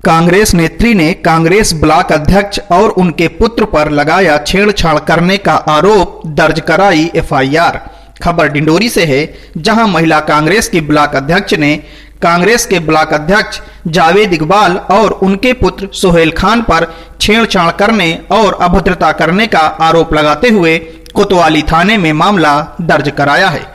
कांग्रेस नेत्री ने कांग्रेस ब्लॉक अध्यक्ष और उनके पुत्र पर लगाया छेड़छाड़ करने का आरोप, दर्ज कराई एफआईआर। खबर डिंडोरी से है, जहां महिला कांग्रेस की ब्लॉक अध्यक्ष ने कांग्रेस के ब्लॉक अध्यक्ष जावेद इकबाल और उनके पुत्र सोहेल खान पर छेड़छाड़ करने और अभद्रता करने का आरोप लगाते हुए कोतवाली थाने में मामला दर्ज कराया है।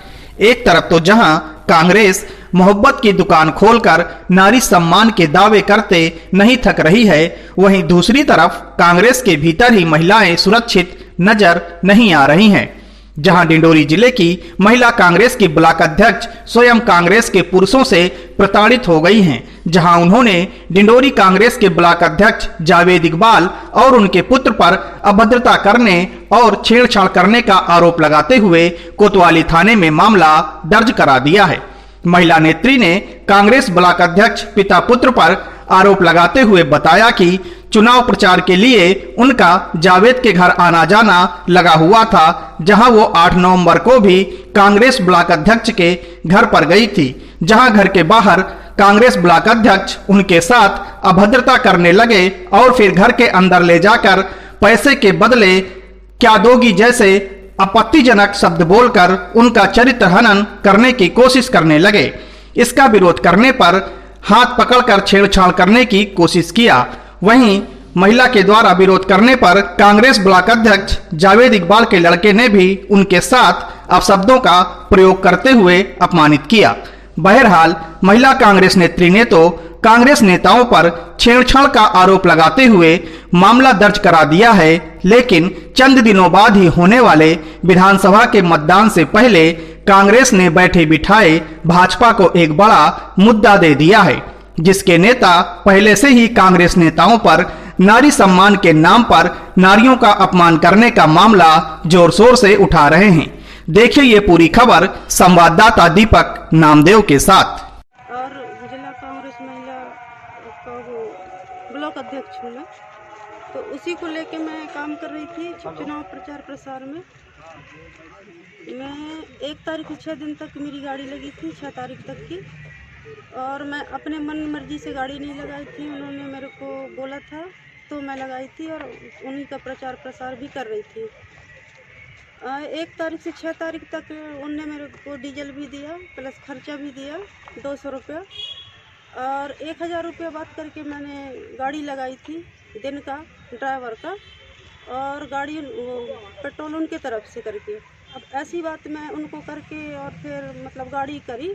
एक तरफ तो जहां कांग्रेस मोहब्बत की दुकान खोलकर नारी सम्मान के दावे करते नहीं थक रही है, वहीं दूसरी तरफ कांग्रेस के भीतर ही महिलाएं सुरक्षित नजर नहीं आ रही हैं। जहां डिंडोरी जिले की महिला कांग्रेस की ब्लॉक अध्यक्ष स्वयं कांग्रेस के पुरुषों से प्रताड़ित हो गई हैं, जहां उन्होंने डिंडोरी कांग्रेस के ब्लॉक अध्यक्ष जावेद इकबाल और उनके पुत्र पर अभद्रता करने और छेड़छाड़ करने का आरोप लगाते हुए कोतवाली थाने में मामला दर्ज करा दिया है। महिला नेत्री ने कांग्रेस ब्लॉक अध्यक्ष पिता पुत्र पर आरोप लगाते हुए बताया कि चुनाव प्रचार के लिए उनका जावेद के घर आना जाना लगा हुआ था, जहां वो 8 नवंबर को भी कांग्रेस ब्लॉक अध्यक्ष के घर पर गई थी, जहां घर के बाहर कांग्रेस ब्लॉक अध्यक्ष उनके साथ अभद्रता करने लगे और फिर घर के अंदर ले जाकर पैसे के बदले क्या दोगी जैसे आपत्तिजनक शब्द बोलकर उनका चरित्र हनन करने की कोशिश करने लगे। इसका विरोध करने पर हाथ पकड़कर छेड़छाड़ करने की कोशिश किया। वहीं महिला के द्वारा विरोध करने पर कांग्रेस ब्लॉक अध्यक्ष जावेद इकबाल के लड़के ने भी उनके साथ अपशब्दों का प्रयोग करते हुए अपमानित किया। बहरहाल महिला कांग्रेस नेत्री ने तो कांग्रेस नेताओं पर छेड़छाड़ का आरोप लगाते हुए मामला दर्ज करा दिया है, लेकिन चंद दिनों बाद ही होने वाले विधानसभा के मतदान से पहले कांग्रेस ने बैठे बिठाए भाजपा को एक बड़ा मुद्दा दे दिया है, जिसके नेता पहले से ही कांग्रेस नेताओं पर नारी सम्मान के नाम पर नारियों का अपमान करने का मामला जोर शोर से उठा रहे हैं। देखिए ये पूरी खबर संवाददाता दीपक नामदेव के साथ। और जिला कांग्रेस महिला का वो ब्लॉक अध्यक्ष हूँ मैं, तो उसी को लेके मैं काम कर रही थी चुनाव प्रचार प्रसार में। मैं 1 तारीख से 6 दिन तक मेरी गाड़ी लगी थी, 6 तारीख तक की, और मैं अपने मन मर्जी से गाड़ी नहीं लगाई थी। उन्होंने मेरे को बोला था तो मैं लगाई थी और उन्हीं का प्रचार प्रसार भी कर रही थी। 1 तारीख से 6 तारीख तक उनने मेरे को डीजल भी दिया, प्लस खर्चा भी दिया 200 रुपया, और 1000 रुपया बात करके मैंने गाड़ी लगाई थी दिन का ड्राइवर का, और गाड़ी पेट्रोल उनके तरफ से करके। अब ऐसी बात मैं उनको करके और फिर मतलब गाड़ी करी,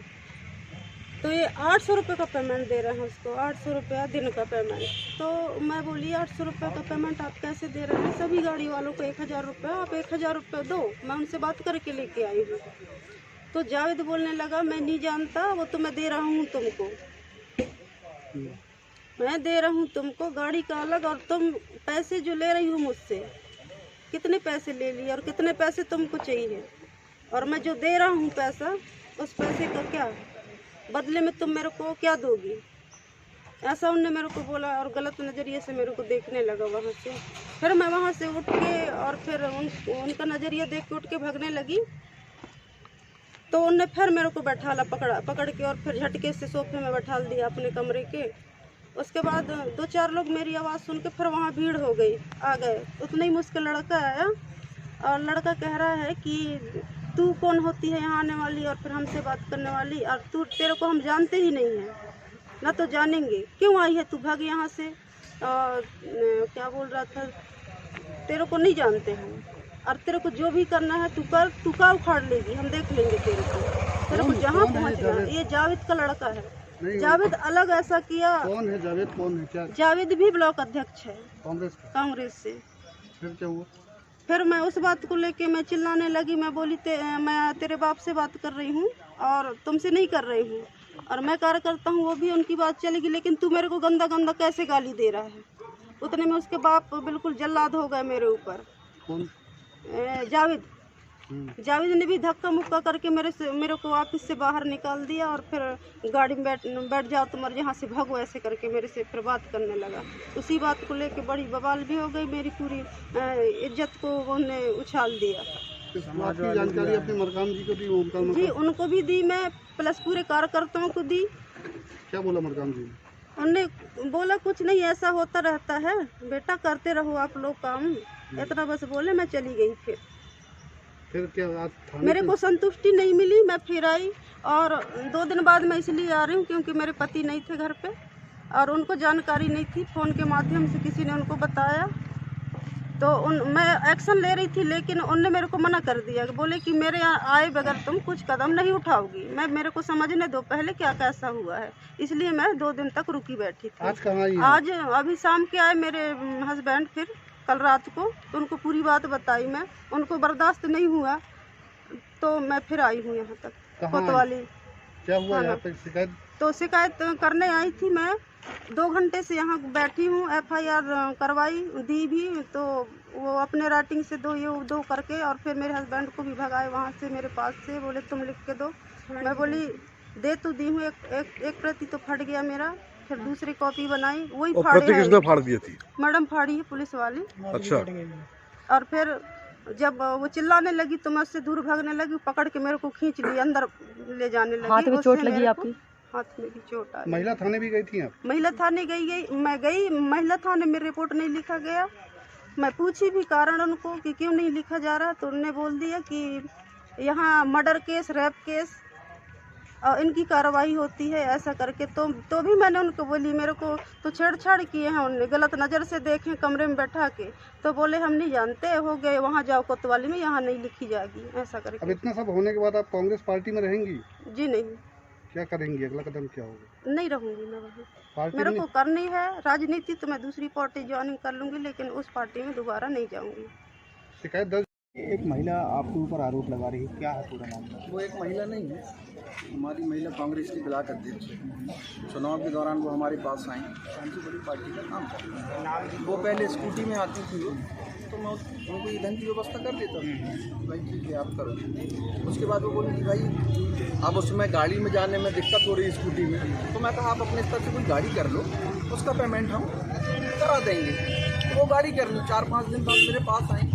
तो ये 800 रुपये का पेमेंट दे रहे हैं उसको, 800 रुपया दिन का पेमेंट। तो मैं बोली 800 रुपये का पेमेंट आप कैसे दे रहे हैं, सभी गाड़ी वालों को 1000 रुपये, आप 1000 रुपये दो, मैं उनसे बात करके लेके आई हूँ। तो जावेद बोलने लगा मैं नहीं जानता, वो तो मैं दे रहा हूँ तुमको, मैं दे रहा हूँ तुमको गाड़ी का अलग, और तुम पैसे जो ले रही हो मुझसे कितने पैसे ले लिए और कितने पैसे तुमको चाहिए, और मैं जो दे रहा हूँ पैसा उस पैसे का क्या बदले में तुम मेरे को क्या दोगी, ऐसा उनने मेरे को बोला। और गलत नज़रिए से मेरे को देखने लगा वहाँ से। फिर मैं वहाँ से उठ के और फिर उनका नज़रिया देख के उठ के भागने लगी, तो उनने फिर मेरे को बैठाला पकड़ के, और फिर झटके से सोफे में बैठा दिया अपने कमरे के। उसके बाद 2-4 लोग मेरी आवाज़ सुन के फिर वहाँ भीड़ हो गई, आ गए। उतना ही मुझसे लड़का आया और लड़का कह रहा है कि तू कौन होती है यहाँ आने वाली और फिर हमसे बात करने वाली, और तेरे को हम जानते ही नहीं हैं ना, तो जानेंगे क्यों आई है तू, भाग यहाँ से। क्या बोल रहा था, तेरे को नहीं जानते हम, और तेरे को जो भी करना है तू कर, तू का उखाड़ लेगी, हम देख लेंगे तेरे को जहाँ पहुँचना। ये जावेद का लड़का है। जावेद अलग ऐसा किया। कौन है जावेद, कौन है क्या? जावेद भी ब्लॉक अध्यक्ष है कांग्रेस से। फिर क्या हुआ? फिर मैं उस बात को लेके मैं चिल्लाने लगी, मैं बोली मैं तेरे बाप से बात कर रही हूँ और तुमसे नहीं कर रही हूँ, और मैं कार्यकर्ता हूँ, वो भी उनकी बात चलेगी, लेकिन तू मेरे को गंदा गंदा कैसे गाली दे रहा है। उतने में उसके बाप बिल्कुल जल्लाद हो गए मेरे ऊपर। कौन? जावेद ने भी धक्का मुक्का करके मेरे को ऑफिस से बाहर निकाल दिया, और फिर गाड़ी में बैठ जाओ तुम, यहाँ से भागो, ऐसे करके मेरे से फिर बात करने लगा। उसी बात को लेके बड़ी बवाल भी हो गई, मेरी पूरी इज्जत को उन्होंने उछाल दिया। आपकी जानकारी अपने मरकाम जी को दी? जी उनको भी दी मैं, प्लस पूरे कार्यकर्ताओं को दी। क्या बोला मरकाम जी? उनने बोला कुछ नहीं, ऐसा होता रहता है बेटा, करते रहो आप लोग काम, इतना बस बोले। मैं चली गई। फिर क्या आज थाने मेरे को संतुष्टि नहीं मिली, मैं फिर आई। और 2 दिन बाद मैं इसलिए आ रही हूँ क्योंकि मेरे पति नहीं थे घर पे और उनको जानकारी नहीं थी। फ़ोन के माध्यम से किसी ने उनको बताया, तो मैं एक्शन ले रही थी, लेकिन उनने मेरे को मना कर दिया। बोले कि मेरे यहाँ आए बगैर तुम कुछ कदम नहीं उठाओगी। मेरे को समझने दो पहले क्या कैसा हुआ है, इसलिए मैं 2 दिन तक रुकी बैठी थी। आज कहाँ आई हैं? आज अभी शाम के आए मेरे हस्बैंड, फिर कल रात को, तो उनको पूरी बात बताई मैं। उनको बर्दाश्त नहीं हुआ तो मैं फिर आई हूँ यहाँ तक कहाँ कोतवाली। क्या हुआ हाँ यहाँ ना। पे शिकायत? तो शिकायत करने आई थी मैं, 2 घंटे से यहाँ बैठी हूँ। FIR करवाई दी भी, तो वो अपने राइटिंग से दो करके, और फिर मेरे हस्बैंड को भी भगाए वहाँ से, मेरे पास से। बोले तुम लिख के दो। मैं बोली दे तो दी हूँ, एक प्रति तो फट गया मेरा। फिर दूसरी कॉपी बनाई, वही फाड़े प्रति हैं। किसने फाड़ दी थी? मैडम फाड़ी है, पुलिस वाली। अच्छा, और फिर जब वो चिल्लाने लगी तो मैं उससे दूर भागने लगी, पकड़ के मेरे को खींच ली, अंदर ले जाने लगी। हाथ में चोट लगी आपकी? हाथ में भी चोट आई। महिला थाने भी गई थी आप? महिला थाने मैं गई महिला थाने में रिपोर्ट नहीं लिखा गया। मैं पूछी भी कारण उनको कि क्यों नहीं लिखा जा रहा, तो उन्होंने बोल दिया कि यहाँ मर्डर केस, रेप केस और इनकी कार्रवाई होती है, ऐसा करके। तो भी मैंने उनको बोली, मेरे को तो छेड़छाड़ किए हैं उन्होंने, गलत नज़र से देखे कमरे में बैठा के। तो बोले हम नहीं जानते, हो गए वहाँ जाओ कोतवाली में, यहाँ नहीं लिखी जाएगी, ऐसा अब करके। इतना सब होने के बाद आप कांग्रेस पार्टी में रहेंगी? जी नहीं, क्या करेंगी? अगला कदम क्या होगा? नहीं रहूँगी मैं वहाँ। पार्टी मेरे में को करनी है राजनीति, तो मैं दूसरी पार्टी ज्वाइनिंग कर लूँगी, लेकिन उस पार्टी में दोबारा नहीं जाऊँगी। शिकायत दर्ज? एक महिला आपके ऊपर आरोप लगा रही है, क्या है पूरा मामला? वो एक महिला नहीं है, हमारी महिला कांग्रेस की ब्लॉक अध्यक्ष है। चुनाव के दौरान वो हमारे पास आई, हमसे बड़ी पार्टी का काम करती है। वो पहले स्कूटी में आती थी, तो मैं उनको ईंधन की व्यवस्था कर देता था, भाई ठीक है आप करो। उसके बाद वो बोली कि भाई अब उसमें गाड़ी में जाने में दिक्कत हो रही है स्कूटी में, तो मैं कहा आप अपने स्तर से कोई गाड़ी कर लो, उसका पेमेंट हम करा देंगे। वो गाड़ी कर ली। 4-5 दिन बाद मेरे पास आई,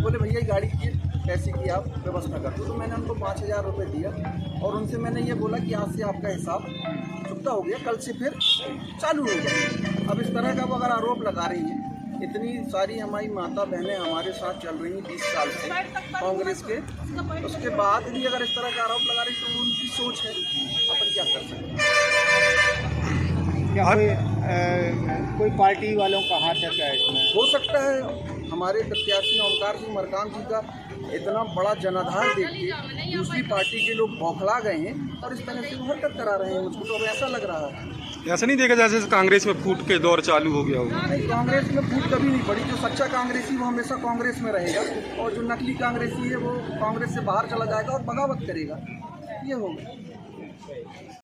बोले भैया गाड़ी की पैसे की आप व्यवस्था कर दो। तो मैंने उनको 5000 रुपये दिया और उनसे मैंने ये बोला कि आज से आपका हिसाब चुकता हो गया, कल से फिर चालू हो गया। अब इस तरह का वो अगर आरोप लगा रही हैं, इतनी सारी हमारी माता बहनें हमारे साथ चल रही हैं 20 साल से कांग्रेस के, उसके बाद भी अगर इस तरह का आरोप लगा रही तो वो उनकी सोच है, अपन क्या कर सकते हैं। क्या कोई पार्टी वालों का हाथ है क्या इसमें? हो सकता है हमारे प्रत्याशी ओमकार सिंह मरकाम जी का इतना बड़ा जनाधार देख के दूसरी पार्टी के लोग बौखला गए हैं और इस तरह से हरकत करा रहे हैं। मुझको तो अब ऐसा लग रहा है, ऐसा नहीं देखा जैसे कांग्रेस में फूट के दौर चालू हो गया होगा। नहीं, कांग्रेस में फूट कभी नहीं पड़ी। जो सच्चा कांग्रेसी वो हमेशा कांग्रेस में रहेगा, और जो नकली कांग्रेसी है वो कांग्रेस से बाहर चला जाएगा और बगावत करेगा, ये होगा।